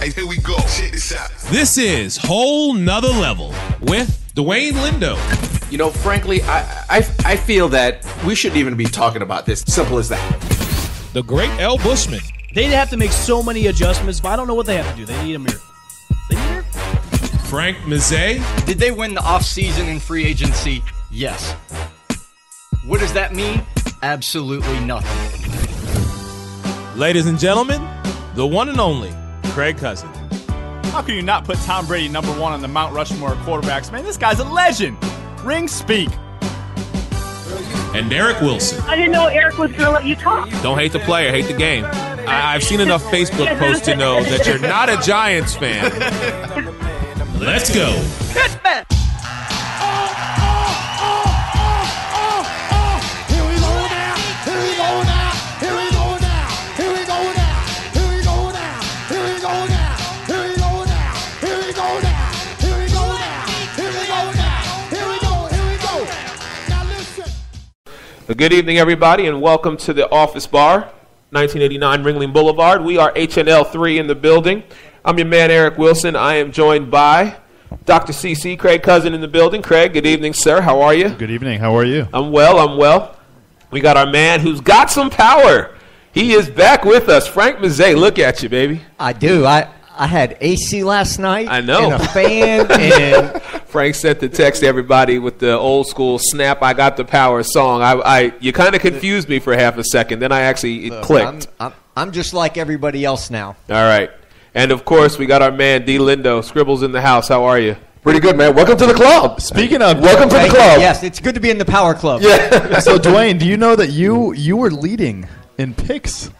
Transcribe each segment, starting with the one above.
Hey, here we go. Check this out. This is Whole Nother Level with Dwayne Lindo. You know, frankly, I feel that we shouldn't even be talking about this. Simple as that. The great L. Bushman. They'd have to make so many adjustments, but I don't know what they have to do. They need a miracle. They need a miracle. Frank Mazzei. Did they win the offseason in free agency? Yes. What does that mean? Absolutely nothing. Ladies and gentlemen, the one and only Craig Cousin. How can you not put Tom Brady #1 on the Mount Rushmore of quarterbacks? Man, this guy's a legend. Rings speak. And Derek Wilson. I didn't know Eric was going to let you talk. Don't hate the player, hate the game. I've seen enough Facebook posts to know that you're not a Giants fan. Let's go. Good evening, everybody, and welcome to the Office Bar, 1989 Ringling Boulevard. We are HNL3 in the building. I'm your man, Eric Wilson. I am joined by Dr. CC, Craig Cousin in the building. Craig, good evening, sir. How are you? Good evening. How are you? I'm well. We got our man who's got some power. He is back with us. Frank Mazzei, look at you, baby. I do. I had AC last night. I know. And a fan. And Frank sent the text to everybody with the old school "Snap, I Got the Power" song. You kind of confused me for half a second. Then I actually clicked. I'm just like everybody else now. All right. And, of course, we got our man, D. Lindo. Scribbles in the house. How are you? Pretty good, man. Welcome to the club. Speaking of, welcome to the club. Yes, it's good to be in the power club. Yeah. So, Dwayne, do you know that you were leading in picks?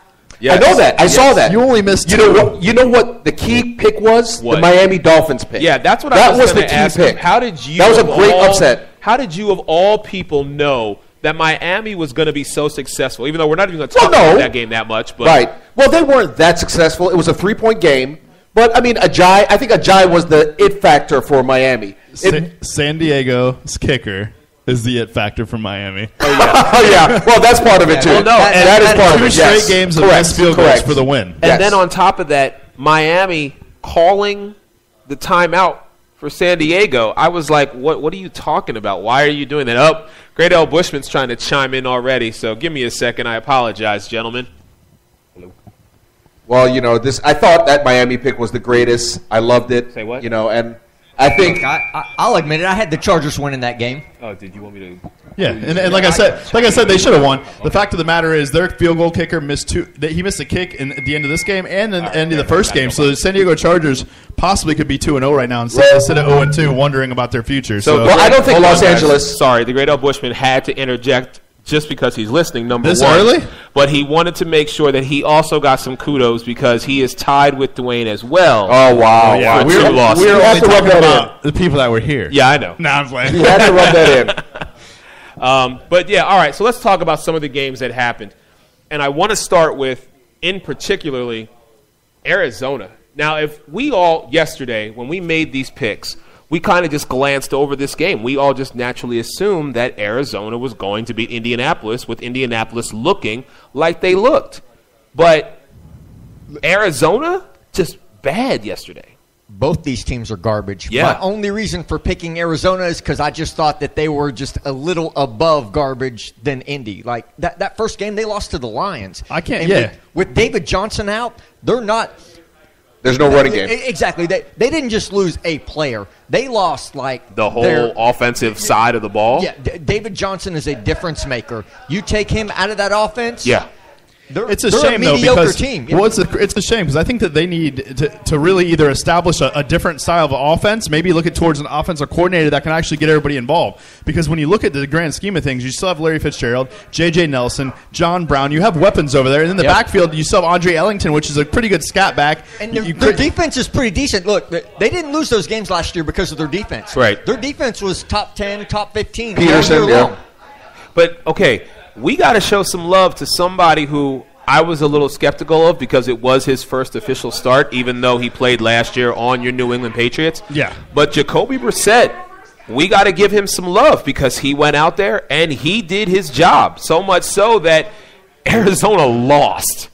Yes. I know that. I saw that. You only missed two. You know what the key pick was? What? The Miami Dolphins pick. Yeah, that's what I was going to ask. That was the key pick. How did you? That was a great upset. How did you, of all people, know that Miami was going to be so successful? Even though we're not even going to talk about that game that much. But right. Well, they weren't that successful. It was a 3-point game. But, I mean, I think Ajayi was the it factor for Miami. San Diego's kicker is the it factor for Miami. Oh, yeah. Well, that's part of it, too. Well, no, that is part of it, yes. 2 straight games of missed field goals for the win. And then on top of that, Miami calling the timeout for San Diego. I was like, what are you talking about? Why are you doing that? Oh, Great L. Bushman's trying to chime in already, so give me a second. I apologize, gentlemen. Well, I thought that Miami pick was the greatest. I loved it. Say what? And I think I'll admit it. I had the Chargers winning that game. Oh, did you want me to? Yeah, and like I said, they should have won. The fact of the matter is, their field goal kicker missed two. He missed a kick at the end of this game and the end of the first game. So the San Diego Chargers possibly could be 2-0 right now instead of 0-2, wondering about their future. So I don't think Los Angeles. Sorry, the Great L. Bushman had to interject. Just because he's listening, number this one. Early? But he wanted to make sure that he also got some kudos because he is tied with Dwayne as well. Oh, wow. Yeah, we're only talking about the people that were here. Yeah, I know. Nah, I'm playing. You had to rub that in. But, yeah, all right. So let's talk about some of the games that happened. And I want to start with, in particularly, Arizona. Now, if we all, yesterday, when we made these picks, we kind of just glanced over this game. We all just naturally assumed that Arizona was going to beat Indianapolis, with Indianapolis looking like they looked. But Arizona, just bad yesterday. Both these teams are garbage. Yeah. My only reason for picking Arizona is because I just thought that they were just a little above garbage than Indy. Like, that first game, they lost to the Lions. With David Johnson out, they're not – there's no running game. Exactly. They didn't just lose a player. They lost, like, the whole offensive side of the ball. Yeah, David Johnson is a difference maker. You take him out of that offense. Yeah. It's a shame, though, because it's a shame because I think that they need to really either establish a different style of offense, maybe look towards an offensive coordinator that can actually get everybody involved. Because when you look at the grand scheme of things, you still have Larry Fitzgerald, J.J. Nelson, John Brown. You have weapons over there. And in the backfield, you still have Andre Ellington, which is a pretty good scat back. And their defense is pretty decent. Look, they didn't lose those games last year because of their defense. Right. Their defense was top 10, top 15. Peterson, yeah. But, okay, we got to show some love to somebody who I was a little skeptical of because it was his first official start, even though he played last year on your New England Patriots. Yeah. But Jacoby Brissett, we got to give him some love because he went out there and he did his job, so much so that Arizona lost.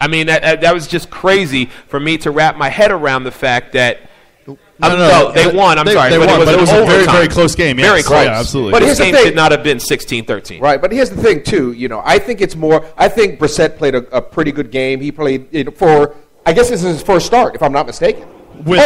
I mean, that was just crazy for me to wrap my head around the fact that they won. I'm sorry. They won, but it was a very, overtime. very close game. Yes. Very close. Yeah, absolutely. But this game should not have been 16-13. Right, but here's the thing, too. I think it's more – I think Brissett played a pretty good game. He played for – I guess this is his first start, if I'm not mistaken.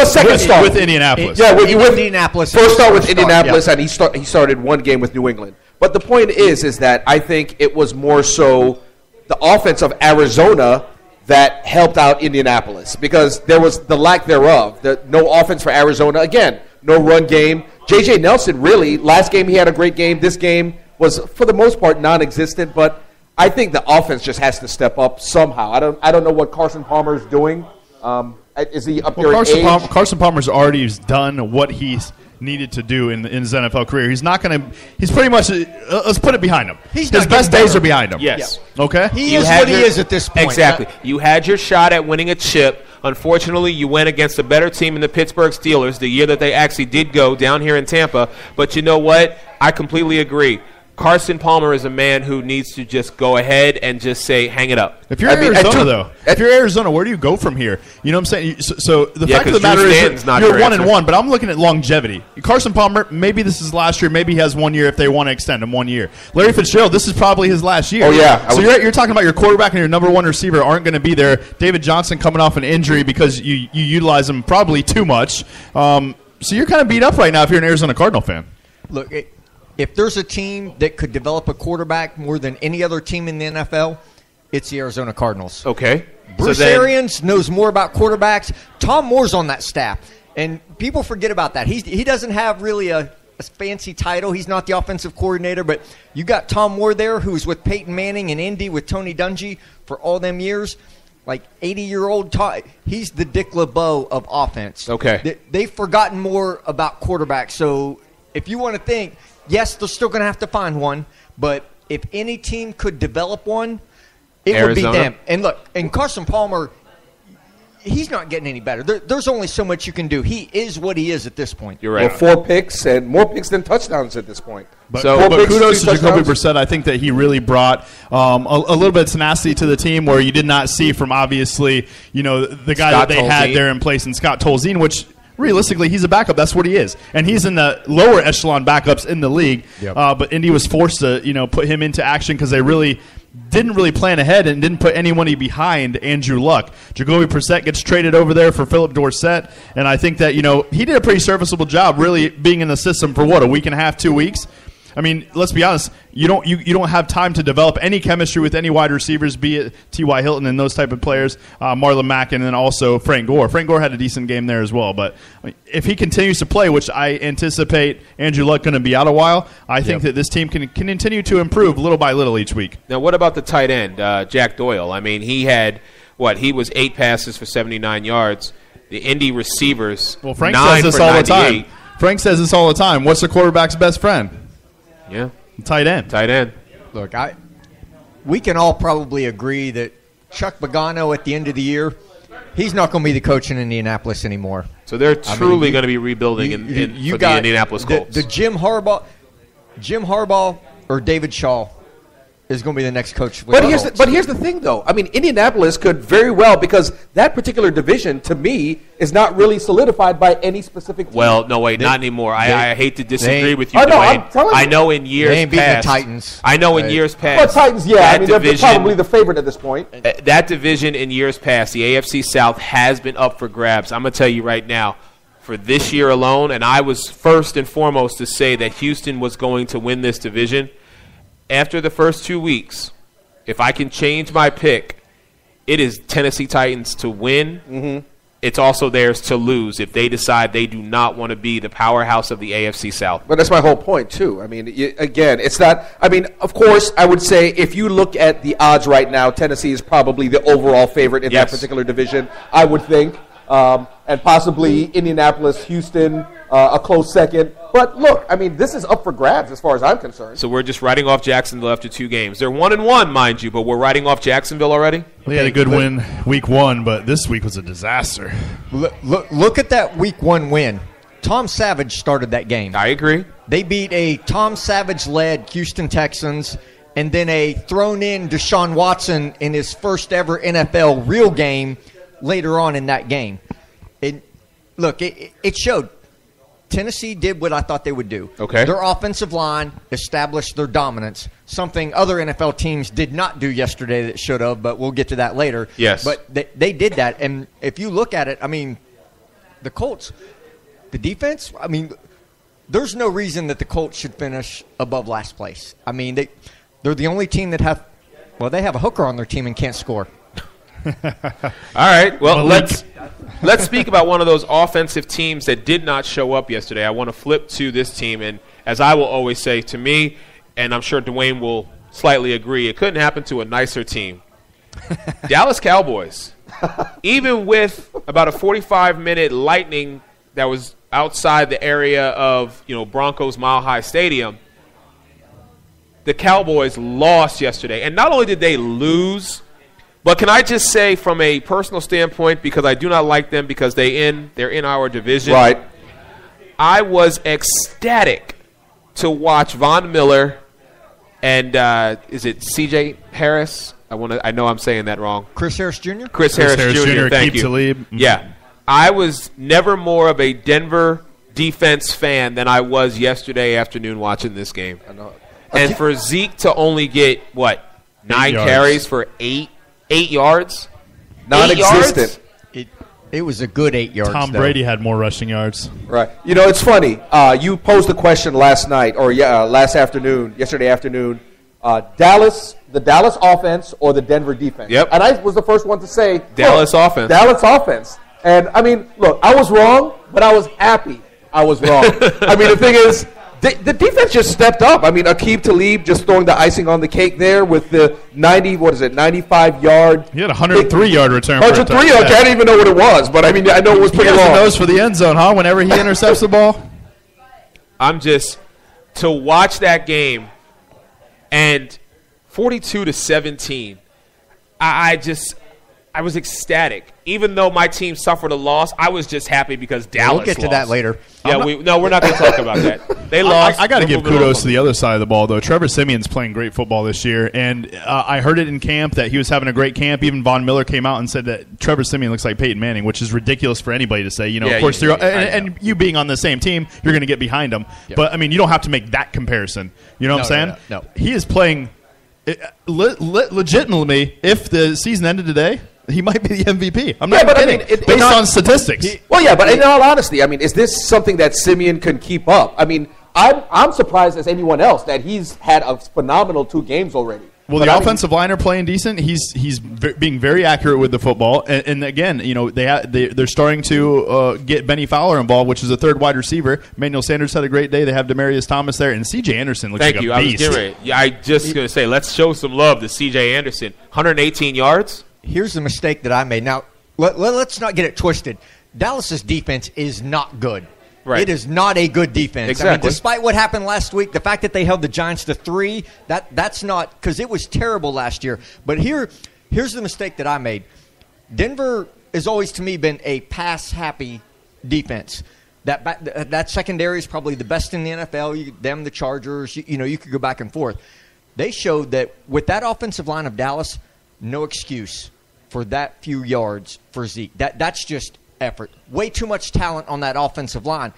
Second start. With Indianapolis. With Indianapolis. First start with Indianapolis, and he started one game with New England. But the point is that I think it was more so the offense of Arizona that helped out Indianapolis because there was the lack thereof. No offense for Arizona. Again, no run game. J.J. Nelson, really, last game he had a great game. This game was, for the most part, non-existent. But I think the offense just has to step up somehow. I don't know what Carson Palmer's doing. Is he up there in age? Carson Palmer's already done what he's needed to do in his NFL career. He's not going to – he's pretty much – let's put it behind him. His best days are behind him. Yes. Yeah. Okay? He is what he is at this point. Exactly. You had your shot at winning a chip. Unfortunately, you went against a better team in the Pittsburgh Steelers the year that they actually did go down here in Tampa. But you know what? I completely agree. Carson Palmer is a man who needs to just go ahead and just say, hang it up. If you're Arizona, if you're Arizona, where do you go from here? You know what I'm saying? So the fact of the matter is you're 1-1, but I'm looking at longevity. Carson Palmer, maybe this is last year. Maybe he has 1 year if they want to extend him 1 year. Larry Fitzgerald, this is probably his last year. Oh, yeah. So you're talking about your quarterback and your number one receiver aren't going to be there. David Johnson coming off an injury because you utilize him probably too much. So you're kind of beat up right now if you're an Arizona Cardinal fan. Look, if there's a team that could develop a quarterback more than any other team in the NFL, it's the Arizona Cardinals. Okay. Bruce Arians knows more about quarterbacks. Tom Moore's on that staff, and people forget about that. He doesn't have really a fancy title. He's not the offensive coordinator, but you got Tom Moore there, who was with Peyton Manning in Indy with Tony Dungy for all them years. Like 80-year-old Tom, he's the Dick LeBeau of offense. Okay. They've forgotten more about quarterbacks. So if you want to think – yes, they're still going to have to find one, but if any team could develop one, it would be them. And look, and Carson Palmer, he's not getting any better. There's only so much you can do. He is what he is at this point. You're right. Well, 4 picks and more picks than touchdowns at this point. But kudos to Jacoby Brissett. I think that he really brought a little bit of tenacity to the team where you did not see from obviously, the guy that they had there in place in Scott Tolzien, which – realistically, he's a backup. That's what he is. And he's in the lower echelon backups in the league. Yep. But Indy was forced to, put him into action because they really didn't really plan ahead and didn't put anybody behind Andrew Luck. Jacoby Brissett gets traded over there for Philip Dorsett. And I think that, he did a pretty serviceable job really being in the system for, a week and a half, 2 weeks. I mean, let's be honest. You don't have time to develop any chemistry with any wide receivers, be it T.Y. Hilton and those type of players, Marlon Mack, and then also Frank Gore. Frank Gore had a decent game there as well. But if he continues to play, which I anticipate Andrew Luck going to be out a while, I think that this team can continue to improve little by little each week. Now, what about the tight end, Jack Doyle? I mean, he had He was 8 passes for 79 yards. The Indy receivers, well, Frank 9 says this for all 98. the time. Frank says this all the time. What's the quarterback's best friend? Yeah. Tight end. Tight end. Look, we can all probably agree that Chuck Pagano at the end of the year, he's not going to be the coach in Indianapolis anymore. So they're truly going to be rebuilding for the Indianapolis Colts. The Jim Harbaugh or David Shaw is going to be the next coach. But here's the thing, though. I mean, Indianapolis could very well, because that particular division, to me, is not really solidified by any specific team. Well, no, wait, not anymore. I hate to disagree with you, Dwayne. Dwayne. No, I know in years they ain't beating past. The Titans. I know in years past. Well, Titans, yeah. I mean, they're probably the favorite at this point. That division in years past, the AFC South, has been up for grabs. I'm going to tell you right now, for this year alone, and I was first and foremost to say that Houston was going to win this division. After the first 2 weeks, if I can change my pick, it is Tennessee Titans to win. Mm-hmm. It's also theirs to lose if they decide they do not want to be the powerhouse of the AFC South. But that's my whole point, too. I mean, again, it's not – I mean, of course, I would say if you look at the odds right now, Tennessee is probably the overall favorite in that particular division, I would think. And possibly Indianapolis, Houston, a close second. But look, I mean, this is up for grabs as far as I'm concerned. So we're just writing off Jacksonville after 2 games. They're 1-1, mind you, but we're writing off Jacksonville already? We had a good win week 1, but this week was a disaster. Look at that week 1 win. Tom Savage started that game. I agree. They beat a Tom Savage-led Houston Texans, and then a thrown-in Deshaun Watson in his first ever NFL real game later on in that game. It showed. Tennessee did what I thought they would do. Okay. Their offensive line established their dominance, something other NFL teams did not do yesterday that should have, but we'll get to that later. Yes. But they did that, and if you look at it, I mean, the Colts, the defense, I mean, there's no reason that the Colts should finish above last place. I mean, they're the only team that have a hooker on their team and can't score. All right. Well, let's speak about one of those offensive teams that did not show up yesterday. I want to flip to this team, and as I will always say, to me, and I'm sure Dwayne will slightly agree, it couldn't happen to a nicer team. Dallas Cowboys. Even with about a 45-minute lightning that was outside the area of Broncos Mile High Stadium, the Cowboys lost yesterday. And not only did they lose, but can I just say from a personal standpoint, because I do not like them because they're in our division. Right. I was ecstatic to watch Von Miller and is it C.J. Harris? I know I'm saying that wrong. Chris Harris Jr.? Chris Harris Jr. Thank you. Talib. Yeah. I was never more of a Denver defense fan than I was yesterday afternoon watching this game. I know. And for Zeke to only get, 9 carries for 8 yards? Non-existent. It was a good 8 yards. Tom Brady had more rushing yards. Right. It's funny. You posed the question last night, or yesterday afternoon, the Dallas offense or the Denver defense. Yep. And I was the first one to say Dallas offense. Dallas offense. And, I mean, look, I was wrong, but I was happy I was wrong. I mean, the thing is, the defense just stepped up. I mean, Aqib Talib just throwing the icing on the cake there with the 95-yard. He had a 103-yard return. 103 yards. I can't even know what it was, but I mean, I know it was pretty long. He has the nose for the end zone, huh? Whenever he intercepts the ball. To watch that game and 42-17, I was ecstatic. Even though my team suffered a loss, I was just happy because Dallas We'll get lost. to that later. Yeah, we're not going to talk about that. They lost. I got to give kudos to the other side of the ball, though. Trevor Siemian's playing great football this year, and I heard it in camp that he was having a great camp. Even Von Miller came out and said that Trevor Siemian looks like Peyton Manning, which is ridiculous for anybody to say. Of course, and you being on the same team, you're going to get behind him. Yep. But, I mean, you don't have to make that comparison. You know what I'm saying? No. He is playing legitimately, if the season ended today, he might be the MVP. I'm not kidding. Based on statistics. But in all honesty, I mean, is this something that Siemian can keep up? I mean, I'm surprised as anyone else that he's had a phenomenal 2 games already. Well, the offensive line are playing decent. He's being very accurate with the football, and again, they're starting to get Benny Fowler involved, which is a third wide receiver. Emmanuel Sanders had a great day. They have Demarius Thomas there, and C.J. Anderson looks like a beast. Thank you. I was getting ready. Yeah, I just going to say, let's show some love to C.J. Anderson. 118 yards. Here's the mistake that I made. Now, let's not get it twisted. Dallas's defense is not good. Right. It is not a good defense. Exactly. I mean, despite what happened last week, the fact that they held the Giants to 3, that's not – because it was terrible last year. But here's the mistake that I made. Denver has always, to me, been a pass-happy defense. That secondary is probably the best in the NFL. Them, the Chargers, you could go back and forth. They showed that with that offensive line of Dallas, no excuse for that few yards for Zeke. That's just effort. Way too much talent on that offensive line.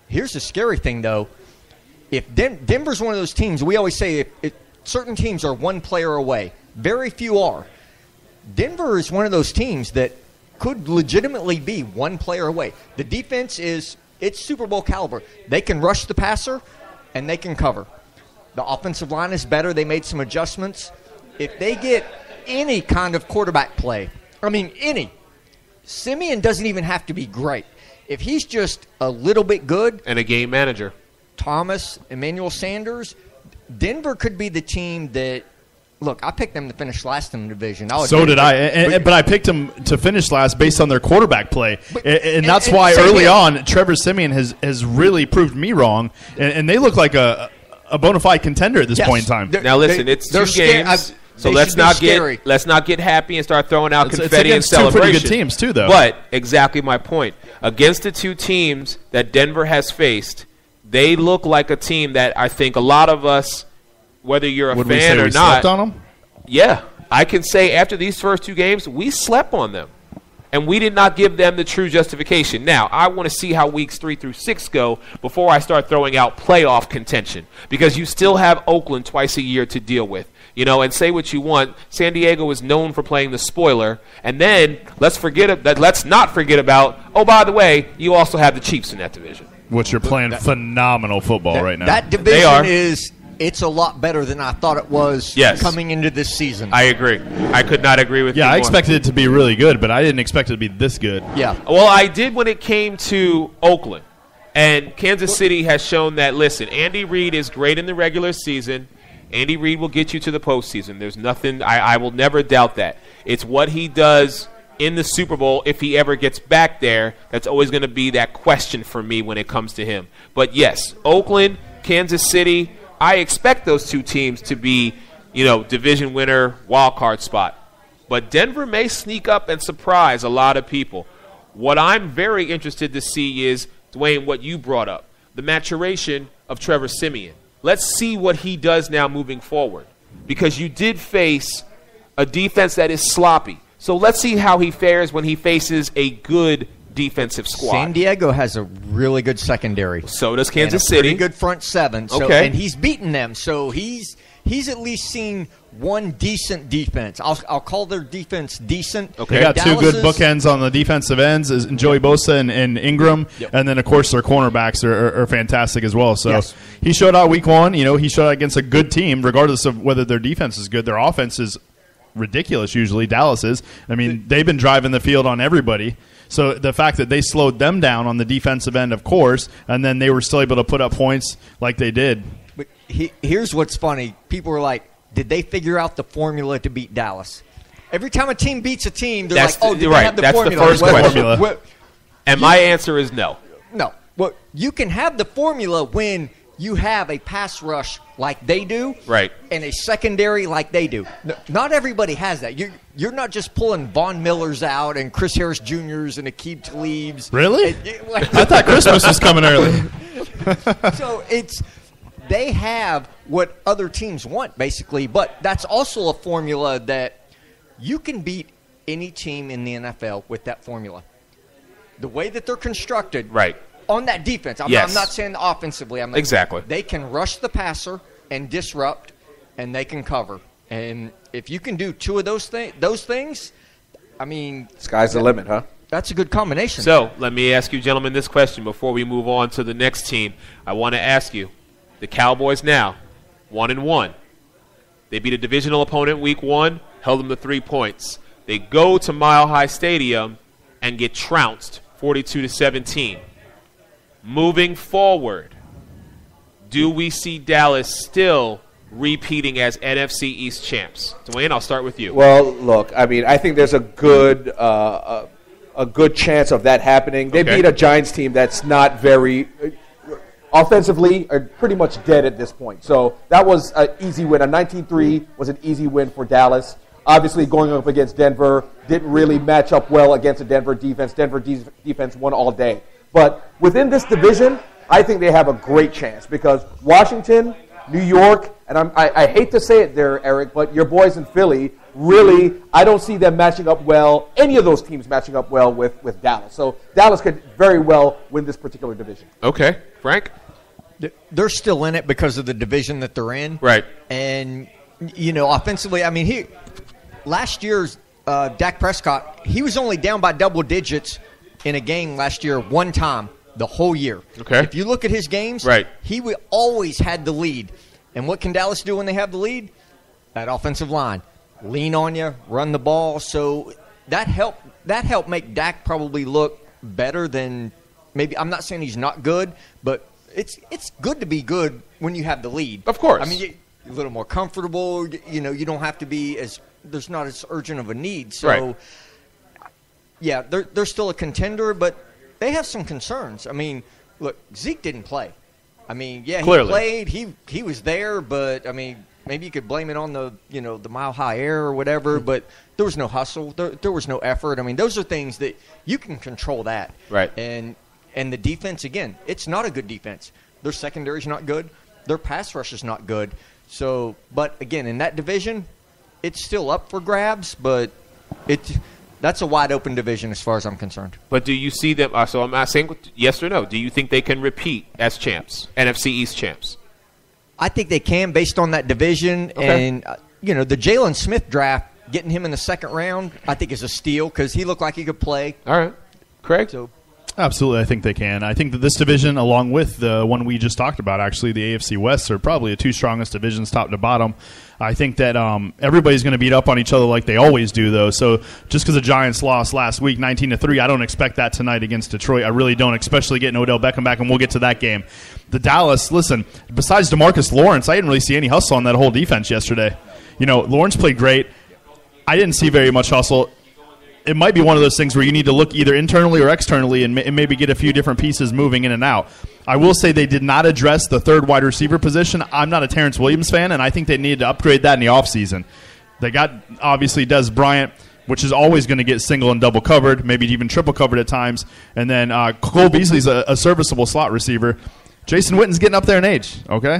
Here's the scary thing, though. If Denver's one of those teams, we always say if certain teams are one player away. Very few are. Denver is one of those teams that could legitimately be one player away. The defense it's Super Bowl caliber. They can rush the passer, and they can cover. The offensive line is better. They made some adjustments. If they get any kind of quarterback play, any, Siemian doesn't even have to be great. If he's just a little bit good. And a game manager. Thomas, Emmanuel Sanders, Denver could be the team that, look, I picked them to finish last in the division. So did I. But I picked them to finish last based on their quarterback play. And that's why early on, Trevor Siemian has really proved me wrong. And they look like a bona fide contender at this point in time. Now, listen, it's 2 games. So let's not get happy and start throwing out confetti and celebration. Two pretty good teams too, though. But exactly my point. Against the 2 teams that Denver has faced, they look like a team that I think a lot of us whether you're a Would fan we say or we not. slept on them? Yeah, I can say after these first 2 games, we slept on them. And we did not give them the true justification. Now, I want to see how weeks 3 through 6 go before I start throwing out playoff contention, because you still have Oakland twice a year to deal with. And say what you want, San Diego is known for playing the spoiler. And then let's not forget about, oh, by the way, you also have the Chiefs in that division. Which are playing phenomenal football right now. That division it's a lot better than I thought it was coming into this season. I agree. I could not agree with you more. I expected it to be really good, but I didn't expect it to be this good. Yeah. Well, I did when it came to Oakland. And Kansas City has shown that, listen, Andy Reid is great in the regular season. Andy Reid will get you to the postseason. There's nothing – I will never doubt that. It's what he does in the Super Bowl, if he ever gets back there, that's always going to be that question for me when it comes to him. But, yes, Oakland, Kansas City – I expect those 2 teams to be, division winner, wild card spot. But Denver may sneak up and surprise a lot of people. What I'm very interested to see is, Dwayne, what you brought up, the maturation of Trevor Siemian. Let's see what he does now moving forward, because you did face a defense that is sloppy. So let's see how he fares when he faces a good defensive squad. San Diego has a really good secondary. So does Kansas City. City. Pretty good front 7. So, okay. And he's beaten them. So he's at least seen one decent defense. I'll call their defense decent. Okay. They got Dallas's 2 good bookends on the defensive ends, Joey Bosa and Ingram. Yep. And then, of course, their cornerbacks are fantastic as well. So he showed out week 1. He showed out against a good team, regardless of whether their defense is good. Their offense is ridiculous usually, Dallas is. I mean, they've been driving the field on everybody. So the fact that they slowed them down on the defensive end, of course, and then they were still able to put up points like they did. But here's what's funny. People were like, did they figure out the formula to beat Dallas? Every time a team beats a team, they're like, oh, did they have the formula? That's the first question. And my answer is no. No. Well, you can have the formula when you have a pass rush like they do, right, and a secondary like they do. Not everybody has that. You're not just pulling Von Millers out and Chris Harris Jr.'s and Aqib Talib's. Really? I thought Christmas was coming early. So they have what other teams want, basically, but that's also a formula that you can beat any team in the NFL with that formula. The way that they're constructed, right, on that defense. I'm not saying offensively. Exactly. They can rush the passer and disrupt, and they can cover. And if you can do 2 of those things, I mean, sky's the limit, huh? That's a good combination. So let me ask you, gentlemen, this question before we move on to the next team. I want to ask you, the Cowboys now, 1-1. They beat a divisional opponent week 1, held them to 3 points. They go to Mile High Stadium and get trounced 42-17. Moving forward, do we see Dallas still repeating as NFC East champs? Dwayne, I'll start with you. Well, look, I mean, I think there's a good chance of that happening. They beat a Giants team that's not very offensively are pretty much dead at this point. So that was an easy win. A 19-3 was an easy win for Dallas. Obviously, going up against Denver didn't really match up well against a Denver defense. Denver defense won all day. But within this division, I think they have a great chance because Washington, New York, and I hate to say it there, Eric, but your boys in Philly, really, I don't see them matching up well, any of those teams matching up well with Dallas. So Dallas could very well win this particular division. Okay. Frank? They're still in it because of the division that they're in. Right. And, offensively, I mean, last year's Dak Prescott, he was only down by double digits in a game last year one time the whole year. Okay. If you look at his games, right, he always had the lead. And what can Dallas do when they have the lead? That offensive line. Lean on you, run the ball. So that helped make Dak probably look better than maybe. I'm not saying he's not good, but it's good to be good when you have the lead. Of course. I mean, you're a little more comfortable. You don't have to be there's not as urgent of a need. So, right. Yeah, they're still a contender, but they have some concerns. I mean, look, Zeke didn't play. I mean, yeah, Clearly. he played. He was there, but I mean, maybe you could blame it on the the mile high air or whatever. But there was no hustle. There was no effort. I mean, those are things that you can control that. Right. And the defense, again, it's not a good defense. Their secondary's not good. Their pass rush is not good. So, but again, in that division, it's still up for grabs, but that's a wide open division as far as I'm concerned. But do you see them? So I'm asking yes or no. Do you think they can repeat as champs, NFC East champs? I think they can based on that division. Okay. And, the Jalen Smith draft, getting him in the second round, I think is a steal because he looked like he could play. All right. Craig? Absolutely, I think they can. I think that this division, along with the one we just talked about, actually, the AFC West, are probably the two strongest divisions top to bottom. I think that everybody's going to beat up on each other like they always do, though. So just because the Giants lost last week 19-3, I don't expect that tonight against Detroit. I really don't, especially getting Odell Beckham back, and we'll get to that game. The Dallas, listen, besides DeMarcus Lawrence, I didn't really see any hustle on that whole defense yesterday. Lawrence played great. I didn't see very much hustle. It might be one of those things where you need to look either internally or externally and maybe get a few different pieces moving in and out. I will say they did not address the third wide receiver position. I'm not a Terrence Williams fan, and I think they need to upgrade that in the offseason. They got, obviously, Des Bryant, which is always going to get single and double covered, maybe even triple covered at times. And then Cole Beasley's a serviceable slot receiver. Jason Witten's getting up there in age, okay?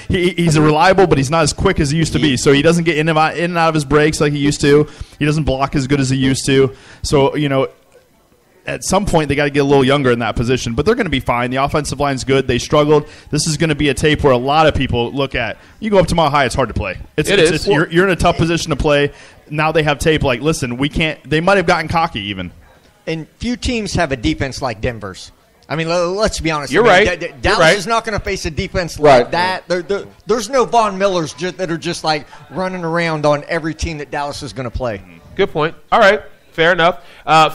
He's reliable, but he's not as quick as he used to be. So he doesn't get in and out of his breaks like he used to. He doesn't block as good as he used to. So, at some point they got to get a little younger in that position. But they're going to be fine. The offensive line's good. They struggled. This is going to be a tape where a lot of people look at. You go up to Mile High, it's hard to play. You're in a tough position to play. Now they have tape like, listen, we can't. They might have gotten cocky even. And few teams have a defense like Denver's. I mean, let's be honest. You're right. Dallas is not going to face a defense like that. There's no Von Millers that are just like running around on every team that Dallas is going to play. Good point. All right, fair enough.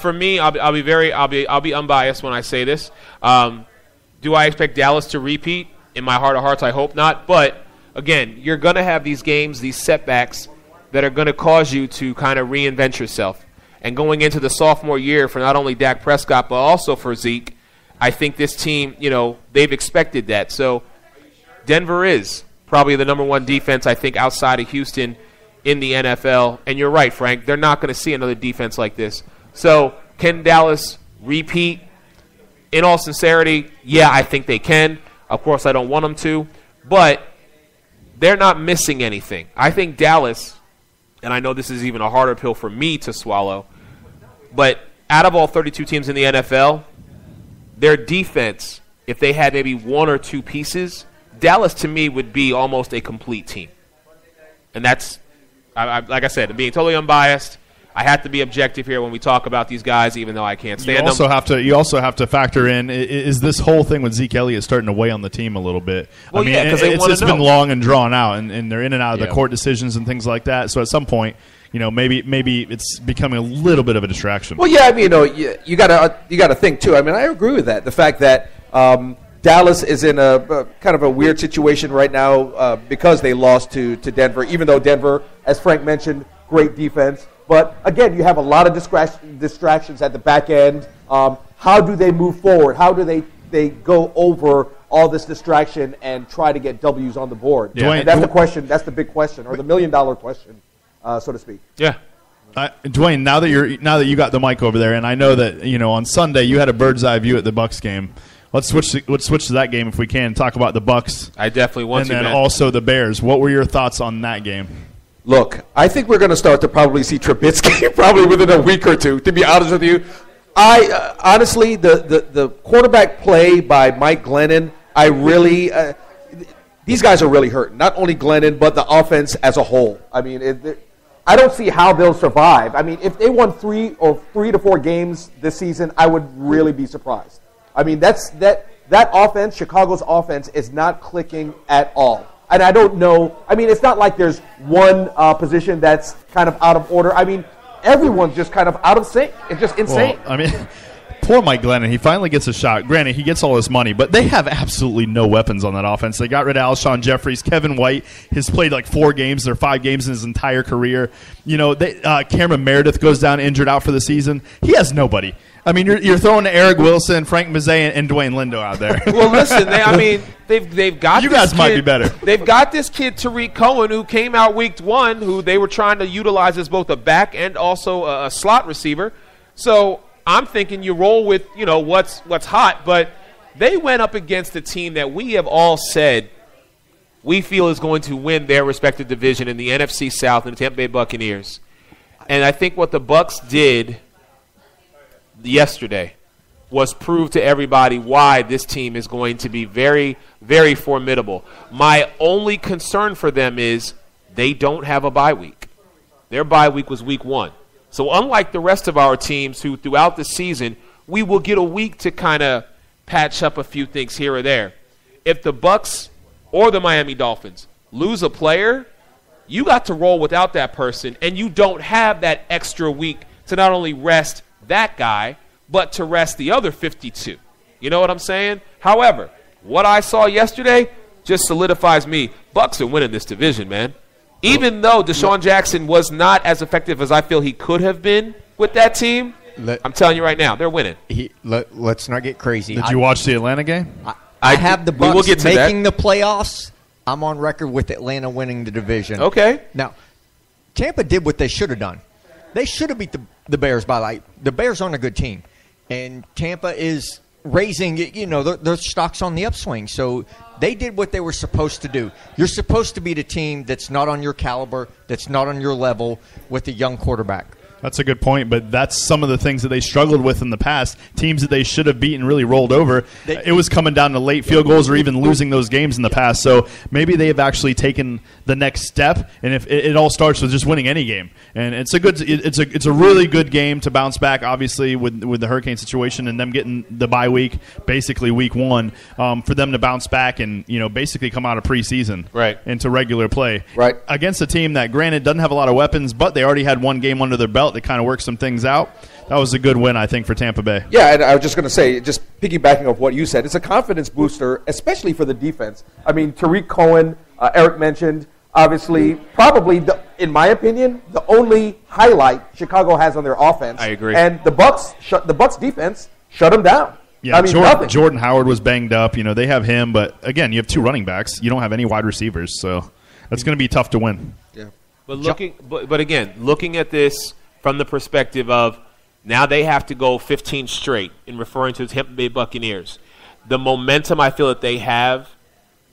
For me, I'll be unbiased when I say this. Do I expect Dallas to repeat? In my heart of hearts, I hope not. But again, you're going to have these games, these setbacks that are going to cause you to kind of reinvent yourself. And going into the sophomore year for not only Dak Prescott but also for Zeke. I think this team, they've expected that. So Denver is probably the number one defense, I think, outside of Houston in the NFL. And you're right, Frank. They're not going to see another defense like this. So can Dallas repeat? In all sincerity, yeah, I think they can. Of course, I don't want them to. But they're not missing anything. I think Dallas, and I know this is even a harder pill for me to swallow, but out of all 32 teams in the NFL, their defense, if they had maybe one or two pieces, Dallas to me would be almost a complete team. And that's, like I said, being totally unbiased, I have to be objective here when we talk about these guys, even though I can't stand them. You also have to factor in, is this whole thing with Zeke Elliott starting to weigh on the team a little bit? Well, it's been long and drawn out, and they're in and out of the court decisions and things like that. So at some point, maybe it's becoming a little bit of a distraction. Well, yeah, I mean, you gotta think too. I mean, I agree with that. The fact that Dallas is in a kind of a weird situation right now because they lost to Denver, even though Denver, as Frank mentioned, great defense. But again, you have a lot of distractions at the back end. How do they move forward? How do they go over all this distraction and try to get W's on the board? Yeah. And that's the question. That's the big question, or the $1 million question. So to speak. Yeah. Dwayne, now that you got the mic over there, and I know that on Sunday you had a bird's eye view at the Bucs game. Let's switch to that game if we can. Talk about the Bucs. I definitely want to. And then also the Bears. What were your thoughts on that game? Look, I think we're going to start to probably see Trubisky probably within a week or two. To be honest with you, I honestly the quarterback play by Mike Glennon, I really. These guys are really hurting. Not only Glennon, but the offense as a whole. I mean, I don't see how they'll survive. I mean, if they won 3 to 4 games this season, I would really be surprised. I mean, that offense, Chicago's offense, is not clicking at all. And I don't know. I mean, it's not like there's one position that's kind of out of order. I mean, everyone's just kind of out of sync. It's just insane. Well, I mean, poor Mike Glennon. He finally gets a shot. Granted, he gets all this money, but they have absolutely no weapons on that offense. They got rid of Alshon Jeffries. Kevin White has played like 4 games or 5 games in his entire career. Cameron Meredith goes down injured out for the season. He has nobody. I mean, you're throwing Eric Wilson, Frank Mazzei, and Dwayne Lindo out there. Well, listen, they've got you this guys kid, might be better. They've got this kid Tariq Cohen who came out week 1, who they were trying to utilize as both a back and also a slot receiver. So I'm thinking you roll with what's hot, but they went up against a team that we have all said we feel is going to win their respective division in the NFC South and the Tampa Bay Buccaneers. And I think what the Bucs did yesterday was prove to everybody why this team is going to be very, very formidable. My only concern for them is they don't have a bye week. Their bye week was week 1. So unlike the rest of our teams who throughout the season, we will get a week to kind of patch up a few things here or there. If the Bucs or the Miami Dolphins lose a player, you got to roll without that person, and you don't have that extra week to not only rest that guy, but to rest the other 52. You know what I'm saying? However, what I saw yesterday just solidifies me. Bucs are winning this division, man. Even though Deshaun Jackson was not as effective as I feel he could have been with that team, I'm telling you right now, they're winning. Let's not get crazy. Did you watch the Atlanta game? I have the Bucs making the playoffs. I'm on record with Atlanta winning the division. Okay. Now, Tampa did what they should have done. They should have beat the Bears by the Bears aren't a good team. And Tampa is raising, their stock's on the upswing. So they did what they were supposed to do. You're supposed to beat a team that's not on your caliber, that's not on your level with a young quarterback. That's a good point, but that's some of the things that they struggled with in the past. Teams that they should have beaten really rolled over. It was coming down to late field goals or even losing those games in the past. So maybe they have actually taken the next step, and if it all starts with just winning any game. And it's a really good game to bounce back, obviously, with the hurricane situation and them getting the bye week, basically week 1, for them to bounce back and basically come out of preseason into regular play against a team that, granted, doesn't have a lot of weapons, but they already had one game under their belt. They kind of worked some things out. That was a good win, I think, for Tampa Bay. Yeah, and I was just going to say, just piggybacking off what you said, it's a confidence booster, especially for the defense. I mean, Tariq Cohen, Eric mentioned, obviously, probably, in my opinion, the only highlight Chicago has on their offense. I agree. And the Bucs defense shut them down. Yeah, I mean, Jordan Howard was banged up. They have him, but again, you have 2 running backs. You don't have any wide receivers, so that's going to be tough to win. Yeah. But again, looking at this from the perspective of now they have to go 15 straight in referring to the Tampa Bay Buccaneers. The momentum I feel that they have,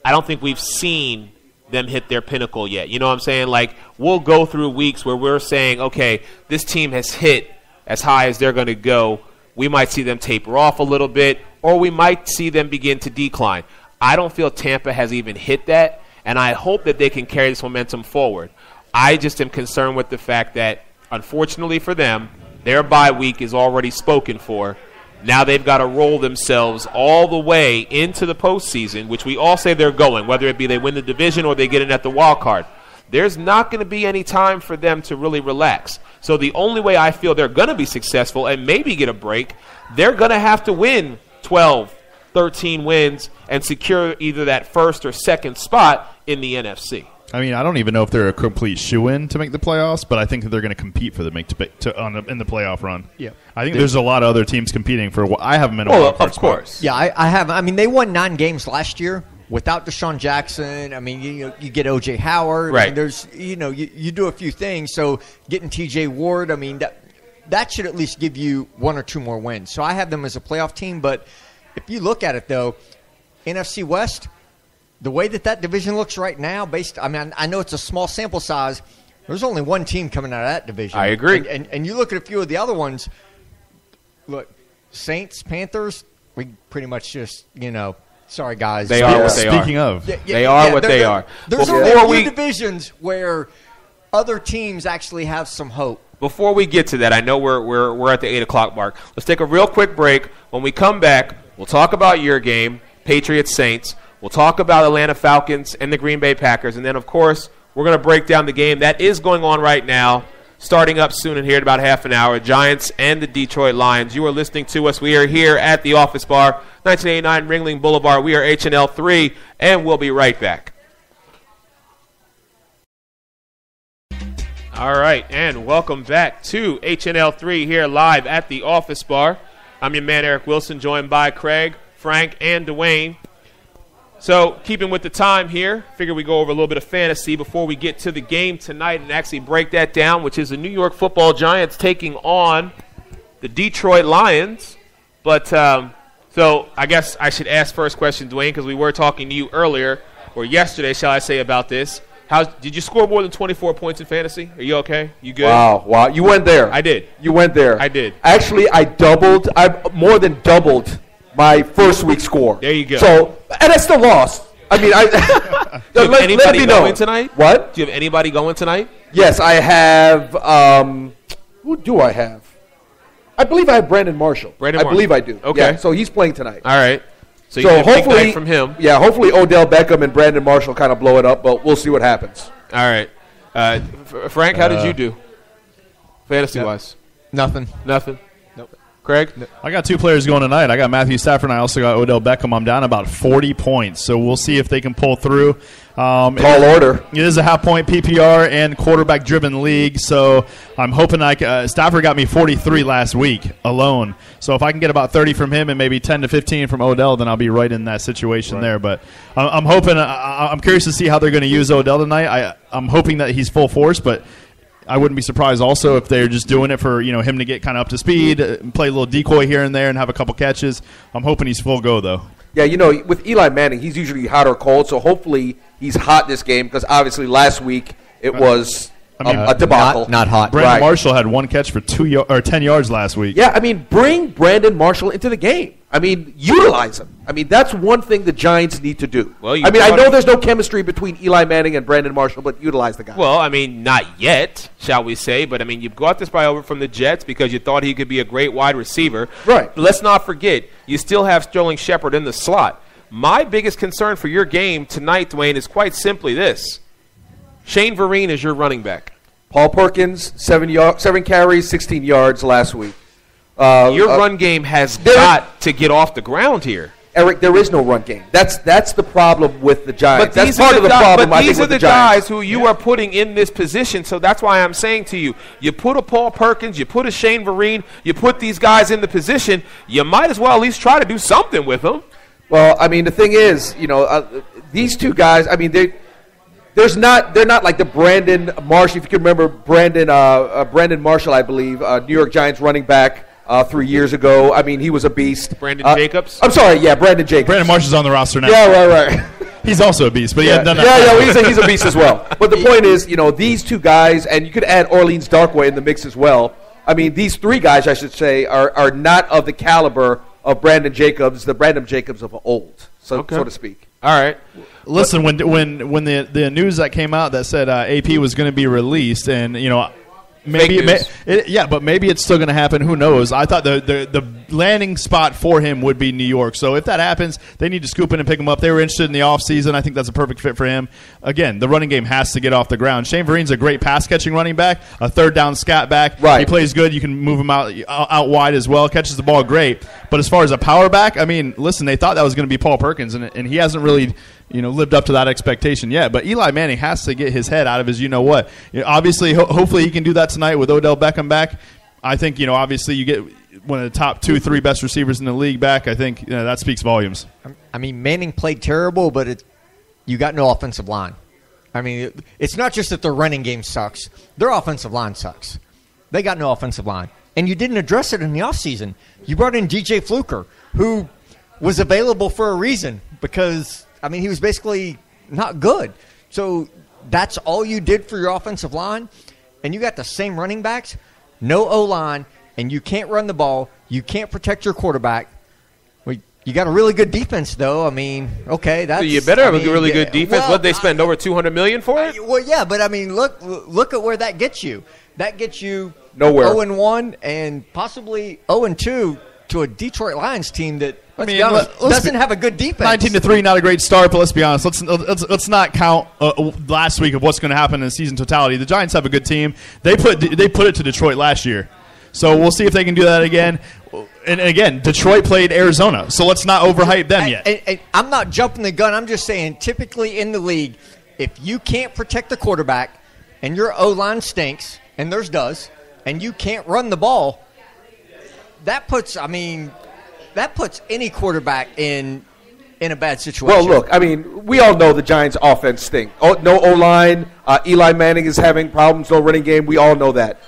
I don't think we've seen them hit their pinnacle yet. You know what I'm saying? Like, we'll go through weeks where we're saying, okay, this team has hit as high as they're going to go. We might see them taper off a little bit, or we might see them begin to decline. I don't feel Tampa has even hit that, and I hope that they can carry this momentum forward. I just am concerned with the fact that, unfortunately for them, their bye week is already spoken for. Now they've got to roll themselves all the way into the postseason, which we all say they're going, whether it be they win the division or they get in at the wild card. There's not going to be any time for them to really relax. So the only way I feel they're going to be successful and maybe get a break, they're going to have to win 12, 13 wins and secure either that first or second spot in the NFC. I mean, I don't even know if they're a complete shoo-in to make the playoffs, but I think that they're going to compete for in the playoff run. Yeah, I think there's a lot of other teams competing for what I have them in a wild card spot. Of course. Yeah, I have. I mean, they won 9 games last year without Deshaun Jackson. I mean, you get O.J. Howard. Right. I mean, there's you do a few things. So getting T.J. Ward, I mean, that should at least give you 1 or 2 more wins. So I have them as a playoff team. But if you look at it though, NFC West. The way that division looks right now, I know it's a small sample size. There's only one team coming out of that division. I agree. And you look at a few of the other ones. Look, Saints, Panthers. We pretty much just sorry guys. They are what they are. Speaking of, they are what they are. There's only a few divisions where other teams actually have some hope. Before we get to that, I know we're at the 8 o'clock mark. Let's take a real quick break. When we come back, we'll talk about your game, Patriots Saints. We'll talk about Atlanta Falcons and the Green Bay Packers. And then, of course, we're going to break down the game that is going on right now, starting up soon in here in about half an hour, Giants and the Detroit Lions. You are listening to us. We are here at the Office Bar, 1989 Ringling Boulevard. We are HNL3, and we'll be right back. All right, and welcome back to HNL3 here live at the Office Bar. I'm your man, Eric Wilson, joined by Craig, Frank, and Dwayne. So, keeping with the time here, figure we go over a little bit of fantasy before we get to the game tonight and actually break that down, which is the New York Football Giants taking on the Detroit Lions. But, so I guess I should ask first question, Dwayne, because we were talking to you earlier. or yesterday, shall I say, about this. Did you score more than 24 points in fantasy? Are you okay? You good? Wow. You went there. I did. You went there. I did. Actually, I more than doubled my first week score. There you go. So, and I still lost. I mean, do you have anybody going tonight? What? Do you have anybody going tonight? Yes, I have. Who do I have? I believe I have Brandon Marshall. I believe I do. Okay. Yeah, so he's playing tonight. All right. So you get a big night from him. Yeah, hopefully Odell Beckham and Brandon Marshall kind of blow it up, but we'll see what happens. All right. Frank, how did you do? Fantasy-wise? Nothing. Nothing? Craig? I got 2 players going tonight. I got Matthew Stafford, and I also got Odell Beckham. I'm down about 40 points, so we'll see if they can pull through. Tall order. It is a half-point PPR and quarterback-driven league, so I'm hoping Stafford got me 43 last week alone. So if I can get about 30 from him and maybe 10 to 15 from Odell, then I'll be right in that situation there. But I'm hoping. I'm curious to see how they're going to use Odell tonight. I'm hoping that he's full force, but I wouldn't be surprised also if they're just doing it for him to get kind of up to speed, play a little decoy here and there, and have a couple catches. I'm hoping he's full go though. Yeah, with Eli Manning, he's usually hot or cold, so hopefully he's hot this game because obviously last week it was a debacle. Not hot. Brandon Marshall had 1 catch for 10 yards last week. Yeah, I mean, bring Brandon Marshall into the game. I mean, utilize him. I mean, that's one thing the Giants need to do. Well, I know there's no chemistry between Eli Manning and Brandon Marshall, but utilize the guy. Well, I mean, not yet, shall we say. But, I mean, you got this guy over from the Jets because you thought he could be a great wide receiver. Right. But let's not forget, you still have Sterling Shepard in the slot. My biggest concern for your game tonight, Dwayne, is quite simply this. Shane Vereen is your running back. Paul Perkins, 7 carries, 16 yards last week. Your run game has got to get off the ground here. Eric, there is no run game. That's the problem with the Giants. But these are the guys who you are putting in this position, so that's why I'm saying to you, you put a Paul Perkins, you put a Shane Vereen, you put these guys in the position, you might as well at least try to do something with them. Well, I mean, the thing is, these two guys, I mean, they're not like the Brandon Marshall. If you can remember Brandon Marshall, I believe, New York Giants running back 3 years ago. I mean, he was a beast. Brandon Jacobs? I'm sorry, yeah, Brandon Jacobs. Brandon Marshall's on the roster now. Yeah, right. He's also a beast, but he's a beast as well. But the point is, these two guys, and you could add Orleans Darkwa in the mix as well. I mean, these 3 guys, I should say, are not of the caliber of Brandon Jacobs, the Brandon Jacobs of old, so to speak. All right. Listen, when the news that came out that said AP was going to be released, and maybe but maybe it's still going to happen. Who knows? I thought the landing spot for him would be New York. So if that happens, they need to scoop in and pick him up. They were interested in the offseason. I think that's a perfect fit for him. Again, the running game has to get off the ground. Shane Vereen's a great pass-catching running back, a third-down scat back. Right. He plays good. You can move him out wide as well. Catches the ball great. But as far as a power back, I mean, listen, they thought that was going to be Paul Perkins, and he hasn't really lived up to that expectation yet. But Eli Manning has to get his head out of his you-know-what. Obviously, hopefully he can do that tonight with Odell Beckham back. I think, obviously you get one of the top 2-3 best receivers in the league back. I think that speaks volumes. I mean, Manning played terrible, but you got no offensive line. I mean, it's not just that their running game sucks. Their offensive line sucks. They got no offensive line. And you didn't address it in the offseason. You brought in DJ Fluker, who was available for a reason because, I mean, he was basically not good. So that's all you did for your offensive line, and you got the same running backs, no O-line, and you can't run the ball. You can't protect your quarterback. Well, you got a really good defense, though. I mean, okay, that's. You better have a really good defense. Well, what they spend over $200 million for it? Well, yeah, but I mean, look at where that gets you. That gets you nowhere. 0-1 and possibly 0-2 to a Detroit Lions team that. Let's be honest, doesn't have a good defense. 19-3, not a great start, but let's be honest. Let's not count last week of what's going to happen in the season totality. The Giants have a good team. They put it to Detroit last year, so we'll see if they can do that again. And again, Detroit played Arizona, so let's not overhype them yet. I'm not jumping the gun. I'm just saying, typically in the league, if you can't protect the quarterback and your O-line stinks, and theirs does, and you can't run the ball, that puts any quarterback in a bad situation. Well, look, I mean, we all know the Giants' offense stink. No O-line. Eli Manning is having problems, no running game. We all know that.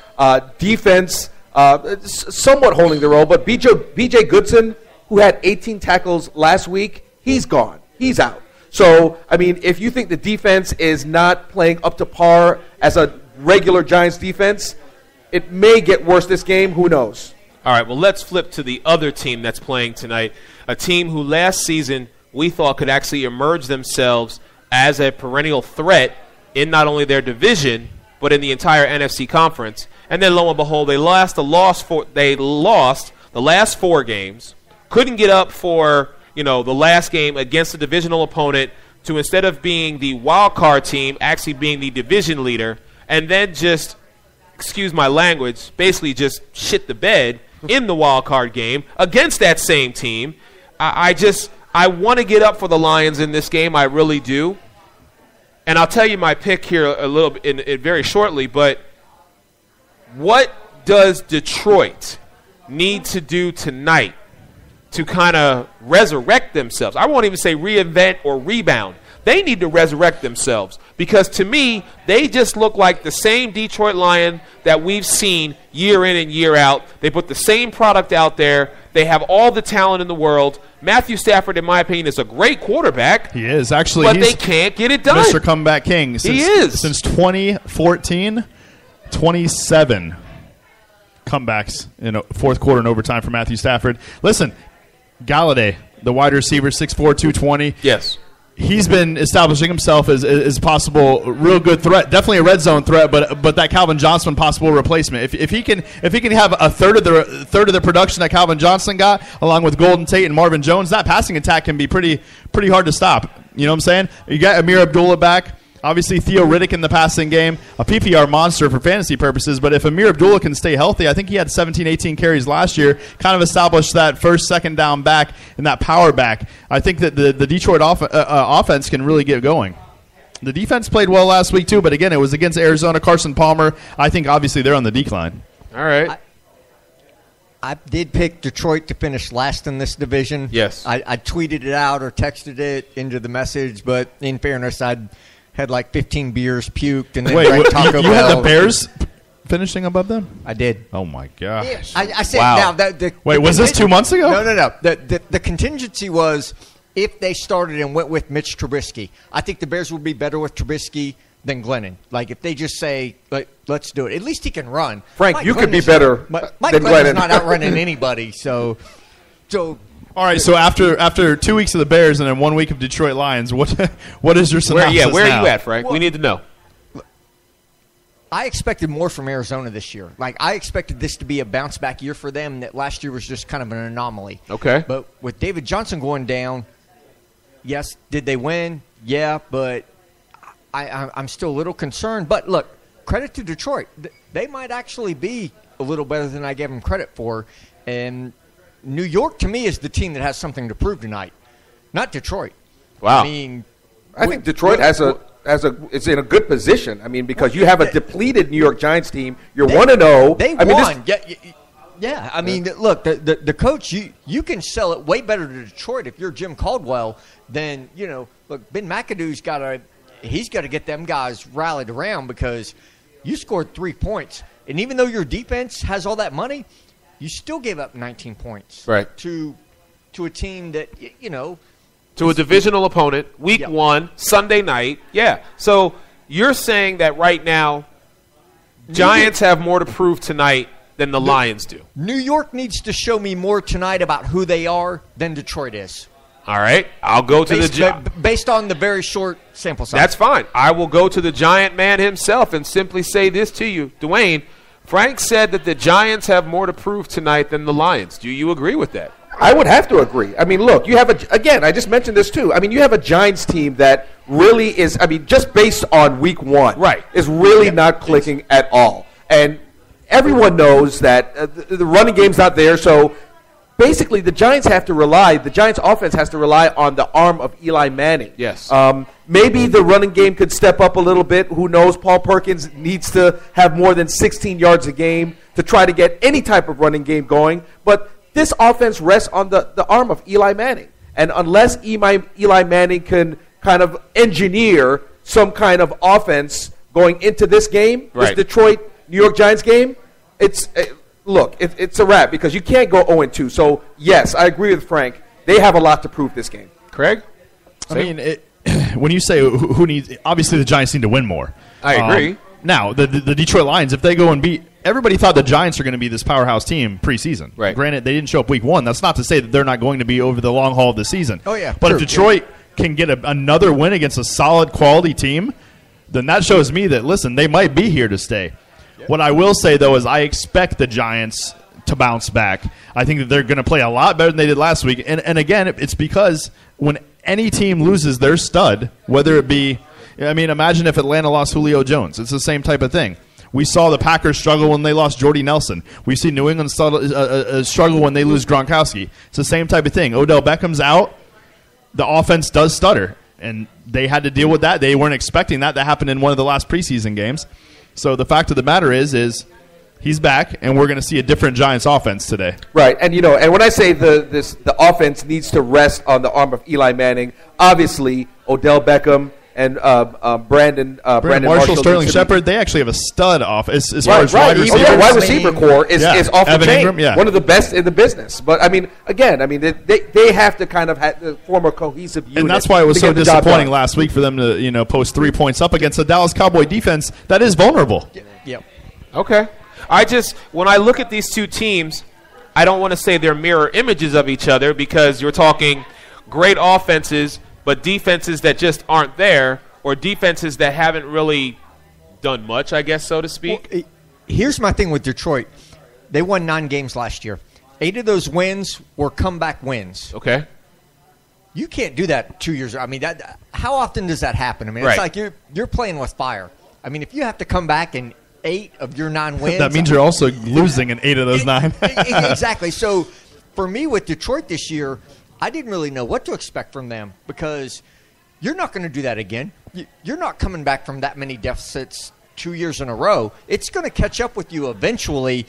Defense, somewhat holding their own, but B.J. Goodson, who had 18 tackles last week, he's gone. He's out. So, I mean, if you think the defense is not playing up to par as a regular Giants defense, it may get worse this game. Who knows? All right, well, let's flip to the other team that's playing tonight, a team who last season we thought could actually emerge themselves as a perennial threat in not only their division but in the entire NFC conference. And then, lo and behold, they lost the last 4 games, couldn't get up for the last game against a divisional opponent to, instead of being the wild card team, actually being the division leader, and then just, excuse my language, basically just shit the bed in the wild card game against that same team. I want to get up for the Lions in this game. I really do. And I'll tell you my pick here a little bit very shortly, but what does Detroit need to do tonight to kind of resurrect themselves? I won't even say reinvent or rebound. They need to resurrect themselves because, to me, they just look like the same Detroit Lion that we've seen year in and year out. They put the same product out there. They have all the talent in the world. Matthew Stafford, in my opinion, is a great quarterback. He is, actually. But they can't get it done. Mr. Comeback King. He is. Since 2014, 27 comebacks in fourth quarter and overtime for Matthew Stafford. Listen, Galladay, the wide receiver, 6'4", 220. Yes. He's been establishing himself as possible real good threat, definitely a red zone threat, but that Calvin Johnson possible replacement. If he can have a third of the production that Calvin Johnson got, along with Golden Tate and Marvin Jones, that passing attack can be pretty hard to stop. You know what I'm saying? You got Amir Abdullah back. Obviously, Theo Riddick in the passing game, a PPR monster for fantasy purposes. But if Amir Abdullah can stay healthy, I think he had 17, 18 carries last year, kind of established that first, second down back and that power back. I think that the Detroit offense can really get going. The defense played well last week, too, but again, it was against Arizona. Carson Palmer, I think obviously they're on the decline. All right. I did pick Detroit to finish last in this division. Yes. I tweeted it out or texted it into the message, but in fairness, I'd had like 15 beers, puked, and then drank Taco Bell. You had the Bears finishing above them? I did. Oh, my gosh. Yes. I said, wow. Now, wait, was this 2 months ago? No. The contingency was if they started and went with Mitch Trubisky. I think the Bears would be better with Trubisky than Glennon. Like, if they just say, let's do it. At least he can run. Frank, Mike you could be Glennon's better Mike than Glennon's Glennon. not outrunning anybody, so all right, so after 2 weeks of the Bears and then 1 week of Detroit Lions, what is your synopsis where now? are you at, Frank? Well, we need to know. I expected more from Arizona this year. Like, I expected this to be a bounce-back year for them, that last year was just kind of an anomaly. Okay. But with David Johnson going down, yes, did they win? Yeah, but I'm still a little concerned. But, look, credit to Detroit. They might actually be a little better than I gave them credit for. And New York, to me, is the team that has something to prove tonight, not Detroit. Wow. I mean, I think Detroit is in a good position. I mean, because you have a depleted New York Giants team. You're 1-0. They won. Yeah. I mean, look, the coach, you can sell it way better to Detroit if you're Jim Caldwell than, look, Ben McAdoo's got to get them guys rallied around because you scored 3 points. And even though your defense has all that money, you still gave up 19 points to a team that, to a divisional opponent, week 1, Sunday night. Yeah. So you're saying that right now Giants have more to prove tonight than the Lions do. New York needs to show me more tonight about who they are than Detroit is. All right. I'll go to based on the very short sample size. That's fine. I will go to the Giant man himself and simply say this to you. Dwayne, Frank said that the Giants have more to prove tonight than the Lions. Do you agree with that? I would have to agree. I mean, look, you have again, I just mentioned this too. I mean, you have a Giants team that really is, just based on week 1, is really not clicking at all. And everyone knows that the running game's not there, so basically the Giants offense has to rely on the arm of Eli Manning. Yes. Maybe the running game could step up a little bit. Who knows? Paul Perkins needs to have more than 16 yards a game to try to get any type of running game going. But this offense rests on the arm of Eli Manning. And unless Eli Manning can kind of engineer some kind of offense going into this game, this Detroit-New York Giants game, it's a wrap because you can't go 0-2. So, yes, I agree with Frank. They have a lot to prove this game. Craig? I mean, when you say who needs, obviously the Giants need to win more. I agree. Now, the Detroit Lions, if they go and beat, everybody thought the Giants are going to be this powerhouse team preseason. Right. Granted, they didn't show up week 1. That's not to say that they're not going to be over the long haul of the season. Oh, yeah. But True. if Detroit can get another win against a solid quality team, then that shows me that, listen, they might be here to stay. Yep. What I will say, though, is I expect the Giants to bounce back. I think that they're going to play a lot better than they did last week. And again, it's because when any team loses their stud, whether it be, I mean, imagine if Atlanta lost Julio Jones. It's the same type of thing. We saw the Packers struggle when they lost Jordy Nelson. We see New England struggle when they lose Gronkowski. It's the same type of thing. Odell Beckham's out. The offense does stutter, and they had to deal with that. They weren't expecting that. That happened in one of the last preseason games. So the fact of the matter is he's back, and we're going to see a different Giants offense today. Right, and and when I say the offense needs to rest on the arm of Eli Manning, obviously Odell Beckham and Brandon Marshall, Sterling Shepard, they actually have a stud off as far as wide receiver. Wide receiver core is off Evan the chain. Ingram, one of the best in the business. But I mean, they have to kind of form a cohesive unit. And that's why it was so disappointing last week for them to post 3 points up against the Dallas Cowboy defense that is vulnerable. Yep. Okay. When I look at these two teams, I don't want to say they're mirror images of each other because you're talking great offenses, but defenses that just aren't there, or defenses that haven't really done much, I guess, so to speak. Well, here's my thing with Detroit. They won 9 games last year. 8 of those wins were comeback wins. Okay. You can't do that 2 years. I mean, how often does that happen? I mean, right. It's like you're playing with fire. I mean, if you have to come back and 8 of your 9 wins. That means you're also losing in 8 of those 9. Exactly. So for me with Detroit this year, I didn't really know what to expect from them because you're not going to do that again. You're not coming back from that many deficits 2 years in a row. It's going to catch up with you eventually.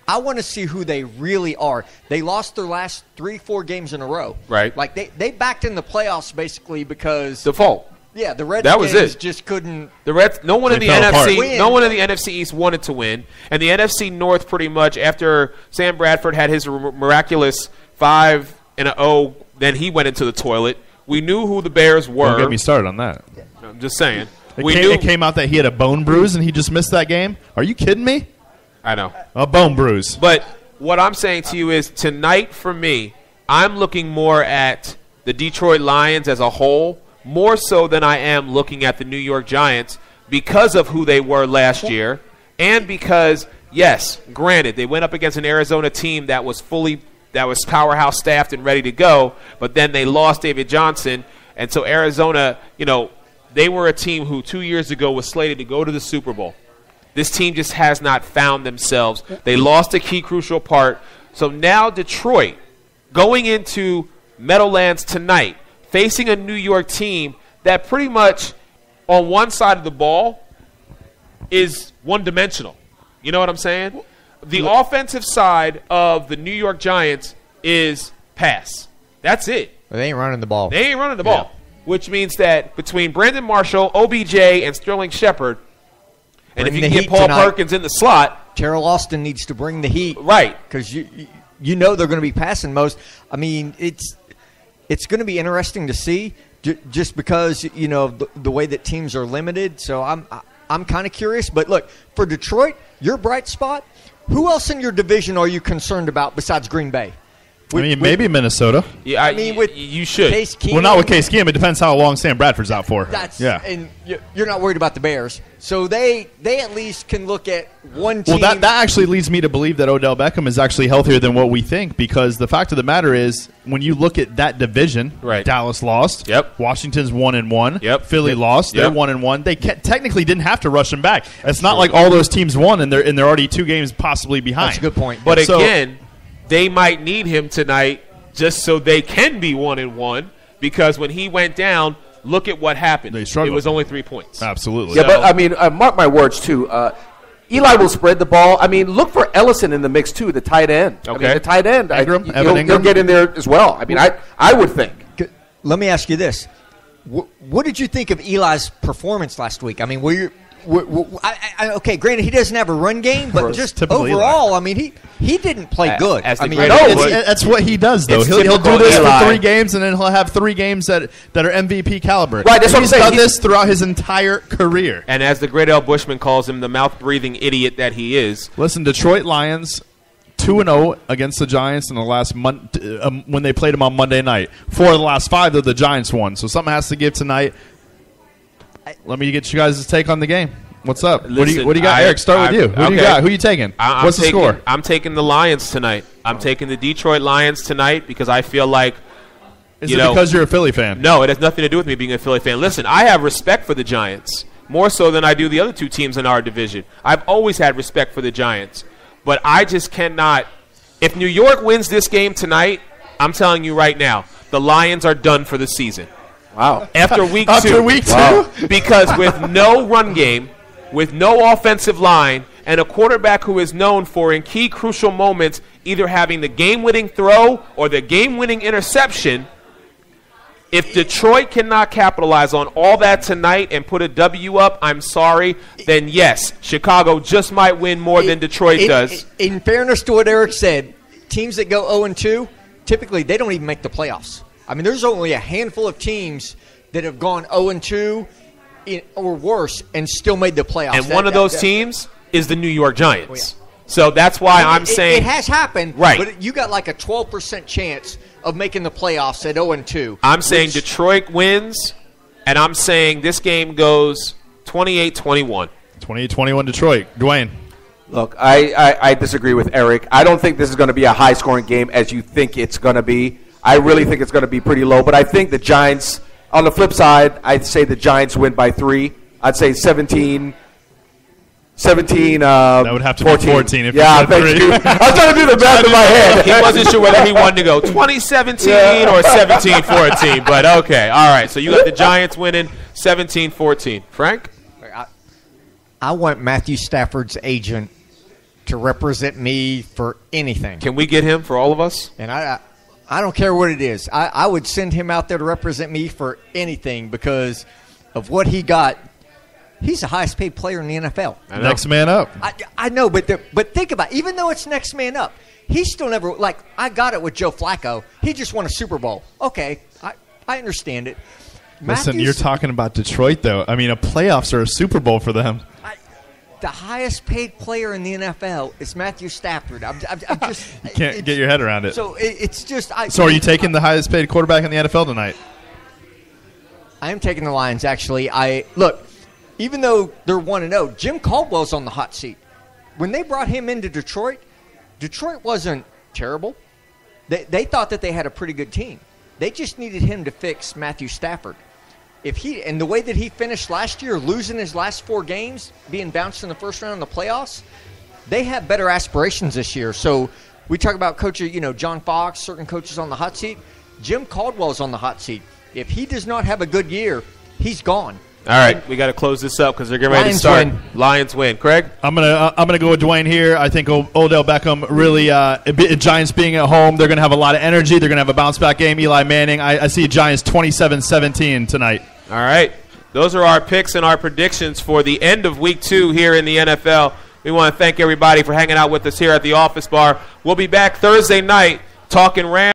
I want to see who they really are. They lost their last 3-4 games in a row. Right. Like they backed in the playoffs basically because default. Yeah, the Redskins just couldn't. No one in the NFC East wanted to win, and the NFC North pretty much after Sam Bradford had his miraculous 5-0, then he went into the toilet. We knew who the Bears were. Don't get me started on that. I'm just saying. It came out that he had a bone bruise and he just missed that game. Are you kidding me? I know. A bone bruise. But what I'm saying to you is tonight for me, I'm looking more at the Detroit Lions as a whole, more so than I am looking at the New York Giants because of who they were last year and because, yes, granted, they went up against an Arizona team that was powerhouse staffed and ready to go, but then they lost David Johnson, and so Arizona, they were a team who 2 years ago was slated to go to the Super Bowl. This team just has not found themselves. They lost a key crucial part. So now Detroit, going into Meadowlands tonight, facing a New York team that pretty much on one side of the ball is one-dimensional. You know what I'm saying? The offensive side of the New York Giants is pass. That's it. They ain't running the ball. They ain't running the ball, which means that between Brandon Marshall, OBJ, and Sterling Shepard, and if you can get Paul Perkins in the slot. Terrell Austin needs to bring the heat. Right. Because you know they're going to be passing most. I mean, it's going to be interesting to see just because, the way that teams are limited. So I'm kind of curious. But, look, for Detroit, your bright spot, who else in your division are you concerned about besides Green Bay? Maybe Minnesota. Yeah, with you should. Case Keenum, well, not with Case Keenum. It depends how long Sam Bradford's out for. And you're not worried about the Bears. So they at least can look at one team. Well, that actually leads me to believe that Odell Beckham is actually healthier than what we think because the fact of the matter is when you look at that division, Dallas lost. Yep. Washington's 1-1. Yep. Philly lost. They're 1-1. They technically didn't have to rush him back. It's not like all those teams won and they're already 2 games possibly behind. That's a good point. But again, they might need him tonight just so they can be 1-1 because when he went down, look at what happened. They struggled. It was only 3 points. Absolutely. Yeah, but I mean, mark my words too. Eli will spread the ball. I mean, look for Ellison in the mix too, the tight end. Okay. I mean, the tight end. Ingram. He'll get in there as well. I mean, I would think. Let me ask you this: what did you think of Eli's performance last week? I mean, Okay, granted, he doesn't have a run game, but just overall, I mean, he didn't play good. That's what he does, though. He'll do this for 3 games, and then he'll have 3 games that are MVP caliber. Right, that's what I'm saying. He's done this throughout his entire career. And as the great Al Bushman calls him, the mouth-breathing idiot that he is. Listen, Detroit Lions 2-0 against the Giants in the last month when they played them on Monday night. 4 of the last 5, though, the Giants won. So something has to give tonight. Let me get you guys' take on the game. What's up? Listen, what do you got, Eric? Start with you. Who do you got? Who are you taking? What's the score? I'm taking the Lions tonight. I'm taking the Detroit Lions tonight because I feel like Is it because you're a Philly fan? No, it has nothing to do with me being a Philly fan. Listen, I have respect for the Giants, more so than I do the other 2 teams in our division. I've always had respect for the Giants. But I just cannot – if New York wins this game tonight, I'm telling you right now, the Lions are done for the season. Wow. After week 2. After week 2? Wow. Because with no run game, with no offensive line, and a quarterback who is known for, in key crucial moments, either having the game-winning throw or the game-winning interception, if Detroit cannot capitalize on all that tonight and put a W up, I'm sorry, then yes, Chicago just might win more than Detroit does. In fairness to what Eric said, teams that go 0-2, typically they don't even make the playoffs. I mean, there's only a handful of teams that have gone 0-2 or worse and still made the playoffs. And one of those teams is the New York Giants. Oh, yeah. So that's why I'm saying – it has happened, right. But you got like a 12% chance of making the playoffs at 0-2. I'm saying Detroit wins, and I'm saying this game goes 28-21. 28-21 Detroit. Dwayne. Look, I disagree with Eric. I don't think this is going to be a high-scoring game as you think it's going to be. I really think it's going to be pretty low. But I think the Giants, on the flip side, I'd say the Giants win by 3. I'd say 17 that would have to 14. Be 14 if yeah, you said 3. I was trying to do the math in my head. He wasn't sure whether he wanted to go 2017 or 17-14, but okay. All right, so you got the Giants winning 17-14. Frank? I want Matthew Stafford's agent to represent me for anything. Can we get him for all of us? And I don't care what it is. I would send him out there to represent me for anything because of what he got. He's the highest paid player in the NFL. Next man up. I know, but think about it. Even though it's next man up, he's still never, like, I got it with Joe Flacco. He just won a Super Bowl. Okay, I understand it. Listen, you're talking about Detroit, though. I mean, playoffs are a Super Bowl for them. The highest paid player in the NFL is Matthew Stafford. I'm just you can't get your head around it. So it's just. So are you taking the highest paid quarterback in the NFL tonight? I am taking the Lions. Actually, look. Even though they're 1-0, Jim Caldwell's on the hot seat. When they brought him into Detroit, Detroit wasn't terrible. They thought that they had a pretty good team. They just needed him to fix Matthew Stafford. And the way that he finished last year, losing his last 4 games, being bounced in the first round in the playoffs, they have better aspirations this year. So we talk about John Fox, certain coaches on the hot seat. Jim Caldwell's on the hot seat. If he does not have a good year, he's gone. All right, we got to close this up because they're getting ready to start. Lions win. Craig? I'm gonna go with Dwayne here. I think Odell Beckham really, Giants being at home, they're going to have a lot of energy. They're going to have a bounce-back game. Eli Manning, I see Giants 27-17 tonight. All right. Those are our picks and our predictions for the end of Week 2 here in the NFL. We want to thank everybody for hanging out with us here at the Office Bar. We'll be back Thursday night talking Rams.